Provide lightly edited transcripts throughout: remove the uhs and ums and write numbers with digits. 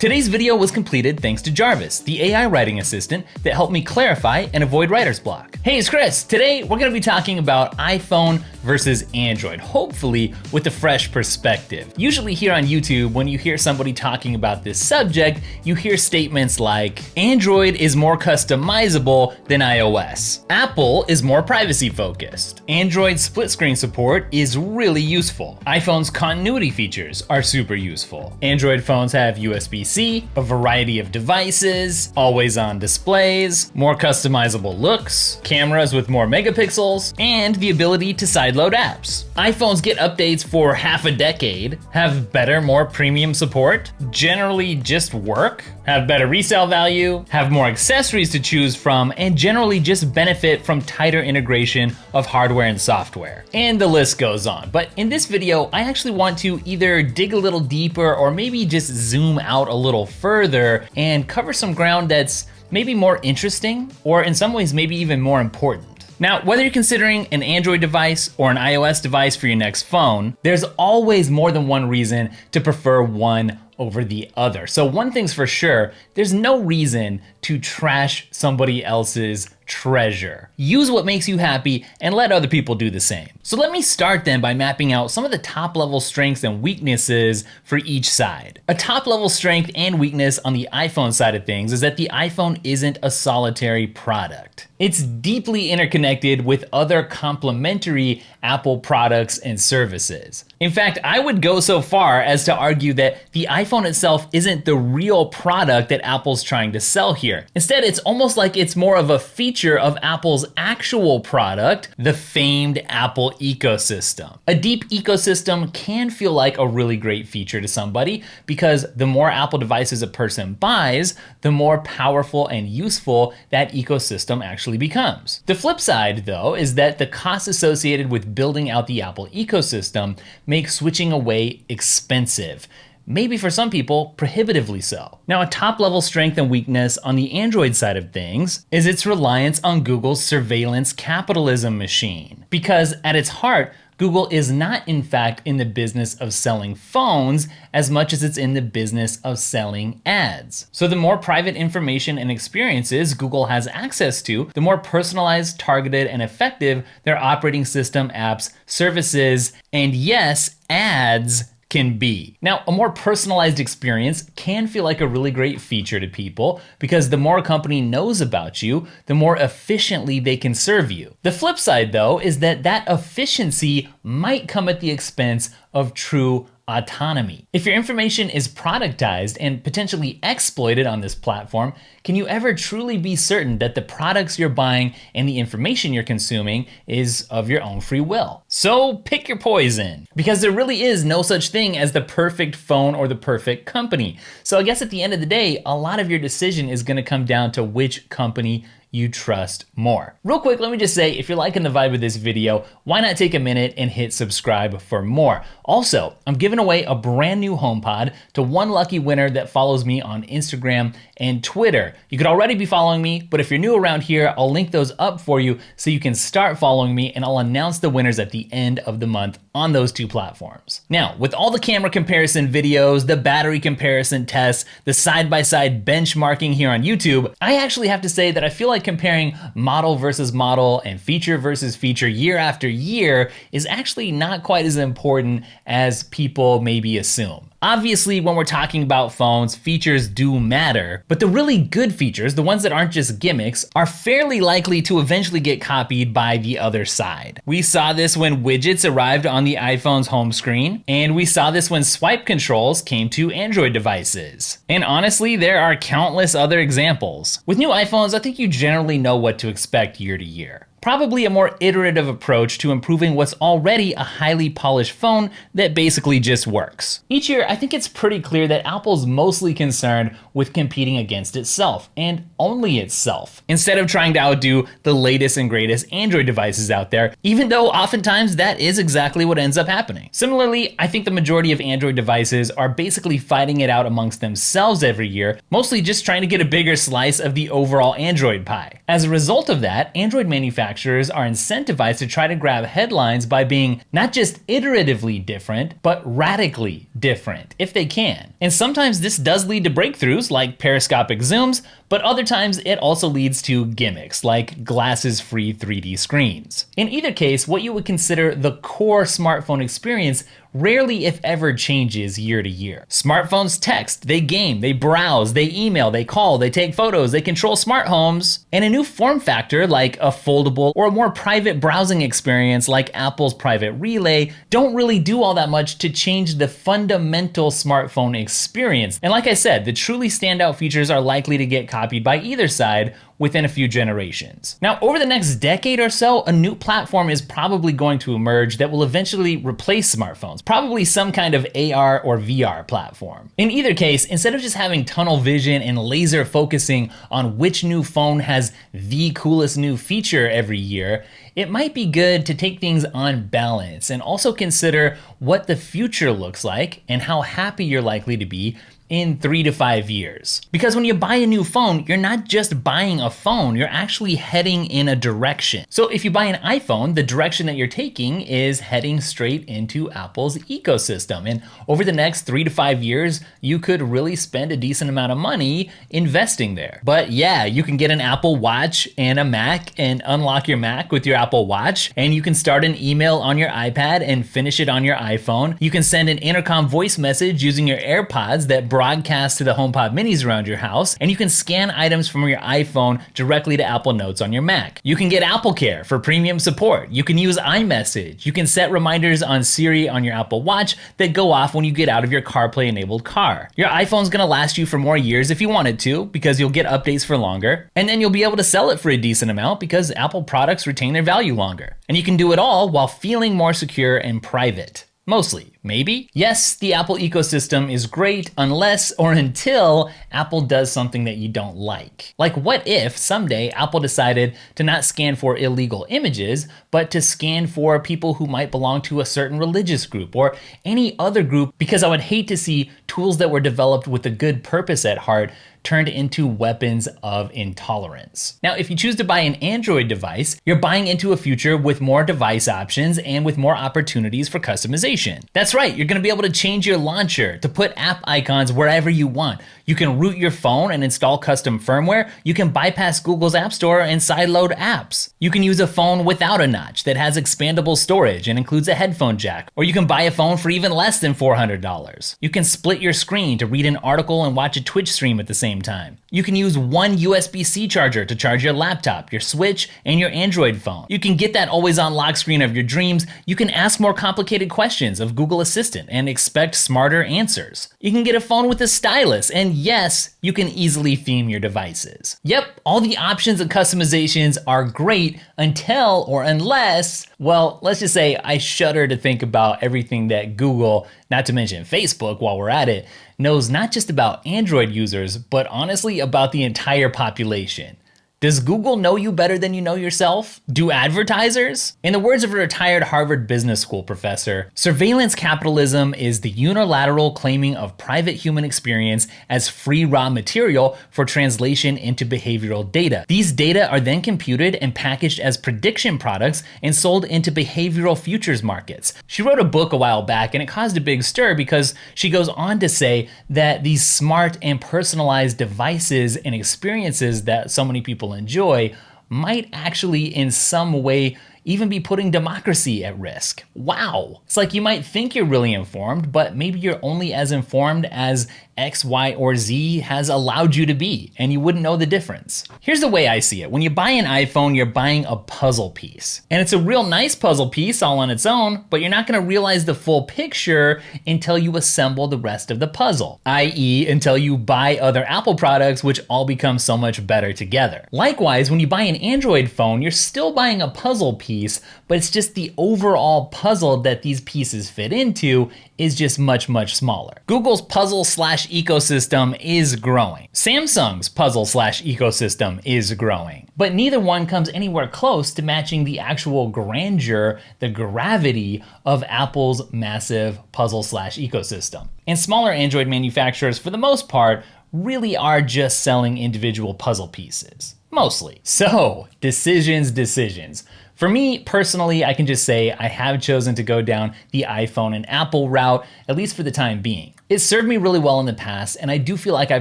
Today's video was completed thanks to Jarvis, the AI writing assistant that helped me clarify and avoid writer's block. Hey, it's Chris. Today, we're gonna be talking about iPhone versus Android, hopefully with a fresh perspective. Usually here on YouTube, when you hear somebody talking about this subject, you hear statements like, Android is more customizable than iOS. Apple is more privacy focused. Android split screen support is really useful. iPhone's continuity features are super useful. Android phones have USB-C, a variety of devices, always on displays, more customizable looks, cameras with more megapixels, and the ability to sideload apps. iPhones get updates for half a decade, have better, more premium support, generally just work, have better resale value, have more accessories to choose from, and generally just benefit from tighter integration of hardware and software. And the list goes on. But in this video, I actually want to either dig a little deeper or maybe just zoom out a little further and cover some ground that's maybe more interesting, or in some ways maybe even more important. Now, whether you're considering an Android device or an iOS device for your next phone, there's always more than one reason to prefer one over the other. So one thing's for sure, there's no reason to trash somebody else's treasure. Use what makes you happy and let other people do the same. So let me start then by mapping out some of the top level strengths and weaknesses for each side. A top level strength and weakness on the iPhone side of things is that the iPhone isn't a solitary product. It's deeply interconnected with other complementary Apple products and services. In fact, I would go so far as to argue that the iPhone itself isn't the real product that Apple's trying to sell here. Instead, it's almost like it's more of a feature of Apple's actual product, the famed Apple ecosystem. A deep ecosystem can feel like a really great feature to somebody because the more Apple devices a person buys, the more powerful and useful that ecosystem actually becomes. The flip side, though, is that the costs associated with building out the Apple ecosystem make switching away expensive. Maybe for some people, prohibitively so. Now, a top level strength and weakness on the Android side of things is its reliance on Google's surveillance capitalism machine. Because at its heart, Google is not in fact in the business of selling phones as much as it's in the business of selling ads. So the more private information and experiences Google has access to, the more personalized, targeted, and effective their operating system, apps, services, and yes, ads can be. Now, a more personalized experience can feel like a really great feature to people because the more a company knows about you, the more efficiently they can serve you. The flip side, though, is that efficiency might come at the expense of true autonomy. If your information is productized and potentially exploited on this platform, can you ever truly be certain that the products you're buying and the information you're consuming is of your own free will? So pick your poison, because there really is no such thing as the perfect phone or the perfect company. So I guess at the end of the day, a lot of your decision is gonna come down to which company you trust more. Real quick, let me just say, if you're liking the vibe of this video, why not take a minute and hit subscribe for more? Also, I'm giving away a brand new HOMEPOD to one lucky winner that follows me on Instagram and Twitter. You could already be following me, but if you're new around here, I'll link those up for you so you can start following me, and I'll announce the winners at the end of the month on those two platforms. Now, with all the camera comparison videos, the battery comparison tests, the side-by-side benchmarking here on YouTube, I actually have to say that I feel like comparing model versus model and feature versus feature year after year is actually not quite as important as people maybe assume. Obviously, when we're talking about phones, features do matter, but the really good features, the ones that aren't just gimmicks, are fairly likely to eventually get copied by the other side. We saw this when widgets arrived on the iPhone's home screen, and we saw this when swipe controls came to Android devices. And honestly, there are countless other examples. With new iPhones, I think you generally know what to expect year to year. Probably a more iterative approach to improving what's already a highly polished phone that basically just works. Each year, I think it's pretty clear that Apple's mostly concerned with competing against itself, and only itself, instead of trying to outdo the latest and greatest Android devices out there, even though oftentimes that is exactly what ends up happening. Similarly, I think the majority of Android devices are basically fighting it out amongst themselves every year, mostly just trying to get a bigger slice of the overall Android pie. As a result of that, Android manufacturers manufacturers are incentivized to try to grab headlines by being not just iteratively different, but radically different, if they can. And sometimes this does lead to breakthroughs like periscopic zooms, but other times it also leads to gimmicks like glasses-free 3D screens. In either case, what you would consider the core smartphone experience rarely if ever changes year to year. Smartphones text, they game, they browse, they email, they call, they take photos, they control smart homes, and a new form factor like a foldable or a more private browsing experience like Apple's Private Relay don't really do all that much to change the fundamental smartphone experience. And like I said, the truly standout features are likely to get copied by either side within a few generations. Now, over the next decade or so, a new platform is probably going to emerge that will eventually replace smartphones, probably some kind of AR or VR platform. In either case, instead of just having tunnel vision and laser focusing on which new phone has the coolest new feature every year, it might be good to take things on balance and also consider what the future looks like and how happy you're likely to be in 3 to 5 years. Because when you buy a new phone, you're not just buying a phone, you're actually heading in a direction. So if you buy an iPhone, the direction that you're taking is heading straight into Apple's ecosystem. And over the next 3 to 5 years, you could really spend a decent amount of money investing there. But yeah, you can get an Apple Watch and a Mac and unlock your Mac with your Apple Watch, and you can start an email on your iPad and finish it on your iPhone. You can send an intercom voice message using your AirPods that broadcast to the HOMEPOD minis around your house, and you can scan items from your iPhone directly to Apple Notes on your Mac. You can get Apple Care for premium support. You can use iMessage. You can set reminders on Siri on your Apple Watch that go off when you get out of your CarPlay-enabled car. Your iPhone's gonna last you for more years if you want it to, because you'll get updates for longer, and then you'll be able to sell it for a decent amount because Apple products retain their value longer. And you can do it all while feeling more secure and private. Mostly, maybe? Yes, the Apple ecosystem is great unless or until Apple does something that you don't like. Like what if someday Apple decided to not scan for illegal images, but to scan for people who might belong to a certain religious group or any other group, because I would hate to see tools that were developed with a good purpose at heart turned into weapons of intolerance. Now, if you choose to buy an Android device, you're buying into a future with more device options and with more opportunities for customization. That's right, you're gonna be able to change your launcher, to put app icons wherever you want. You can root your phone and install custom firmware. You can bypass Google's App Store and sideload apps. You can use a phone without a notch that has expandable storage and includes a headphone jack. Or you can buy a phone for even less than $400. You can split your screen to read an article and watch a Twitch stream at the same time. You can use one USB-C charger to charge your laptop, your Switch, and your Android phone. You can get that always-on lock screen of your dreams. You can ask more complicated questions of Google Assistant and expect smarter answers. You can get a phone with a stylus, and yes, you can easily theme your devices. Yep, all the options and customizations are great until or unless, well, let's just say I shudder to think about everything that Google, not to mention Facebook while we're at it, knows not just about Android users, but honestly about the entire population. Does Google know you better than you know yourself? Do advertisers? In the words of a retired Harvard Business School professor, surveillance capitalism is the unilateral claiming of private human experience as free raw material for translation into behavioral data. These data are then computed and packaged as prediction products and sold into behavioral futures markets. She wrote a book a while back and it caused a big stir because she goes on to say that these smart and personalized devices and experiences that so many people enjoy might actually in some way even be putting democracy at risk. Wow. It's like you might think you're really informed, but maybe you're only as informed as X, Y, or Z has allowed you to be, and you wouldn't know the difference. Here's the way I see it. When you buy an iPhone, you're buying a puzzle piece. And it's a real nice puzzle piece all on its own, but you're not gonna realize the full picture until you assemble the rest of the puzzle, i.e. until you buy other Apple products, which all become so much better together. Likewise, when you buy an Android phone, you're still buying a puzzle piece, but it's just the overall puzzle that these pieces fit into is just much, much smaller. Google's puzzle/ecosystem is growing. Samsung's puzzle/ecosystem is growing. But neither one comes anywhere close to matching the actual grandeur, the gravity of Apple's massive puzzle/ecosystem. And smaller Android manufacturers, for the most part, really are just selling individual puzzle pieces. Mostly. So, decisions. For me personally, I can just say I have chosen to go down the iPhone and Apple route, at least for the time being. It served me really well in the past, and I do feel like I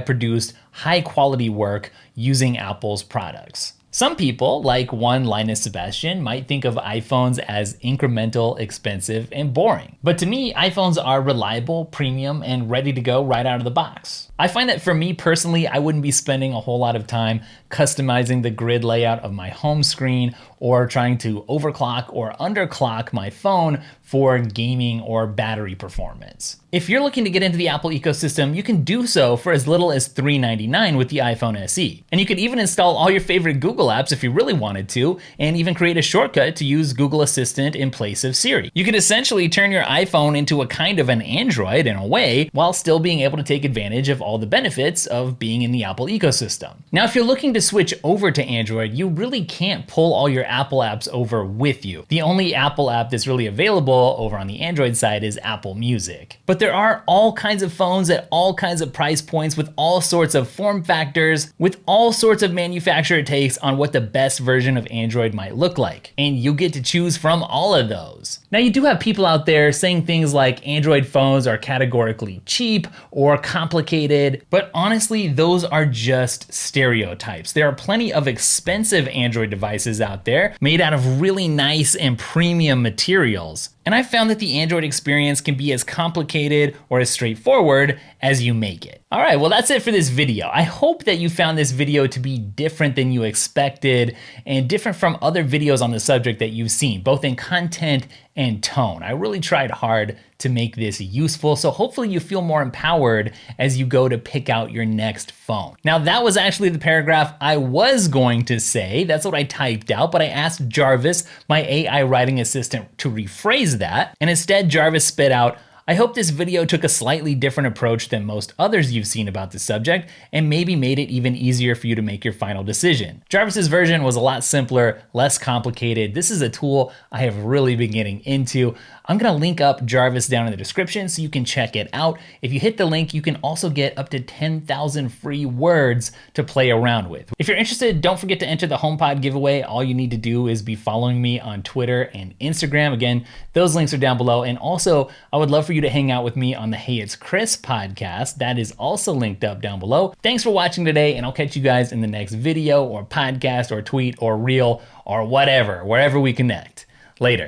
produced high quality work using Apple's products. Some people, like one Linus Sebastian, might think of iPhones as incremental, expensive, and boring. But to me, iPhones are reliable, premium, and ready to go right out of the box. I find that for me personally, I wouldn't be spending a whole lot of time customizing the grid layout of my home screen or trying to overclock or underclock my phone for gaming or battery performance. If you're looking to get into the Apple ecosystem, you can do so for as little as $399 with the iPhone SE. And you could even install all your favorite Google apps if you really wanted to, and even create a shortcut to use Google Assistant in place of Siri. You could essentially turn your iPhone into a kind of an Android in a way, while still being able to take advantage of all the benefits of being in the Apple ecosystem. Now, if you're looking to switch over to Android, you really can't pull all your Apple apps over with you. The only Apple app that's really available over on the Android side is Apple Music. But there are all kinds of phones at all kinds of price points with all sorts of form factors, with all sorts of manufacturer takes on what the best version of Android might look like. And you get to choose from all of those. Now, you do have people out there saying things like Android phones are categorically cheap or complicated, but honestly, those are just stereotypes. There are plenty of expensive Android devices out there made out of really nice and premium materials. And I found that the Android experience can be as complicated or as straightforward as you make it. All right, well, that's it for this video. I hope that you found this video to be different than you expected and different from other videos on the subject that you've seen, both in content and tone. I really tried hard to make this useful, so hopefully you feel more empowered as you go to pick out your next phone. Now, that was actually the paragraph I was going to say. That's what I typed out, but I asked Jarvis, my AI writing assistant, to rephrase that, and instead Jarvis spit out, I hope this video took a slightly different approach than most others you've seen about the subject and maybe made it even easier for you to make your final decision. Jarvis's version was a lot simpler, less complicated. This is a tool I have really been getting into. I'm gonna link up Jarvis down in the description so you can check it out. If you hit the link, you can also get up to 10,000 free words to play around with. If you're interested, don't forget to enter the HOMEPOD giveaway. All you need to do is be following me on Twitter and Instagram. Again, those links are down below. And also, I would love for you to hang out with me on the Hey It's Chris podcast. That is also linked up down below. Thanks for watching today, and I'll catch you guys in the next video or podcast or tweet or reel or whatever, wherever we connect. Later.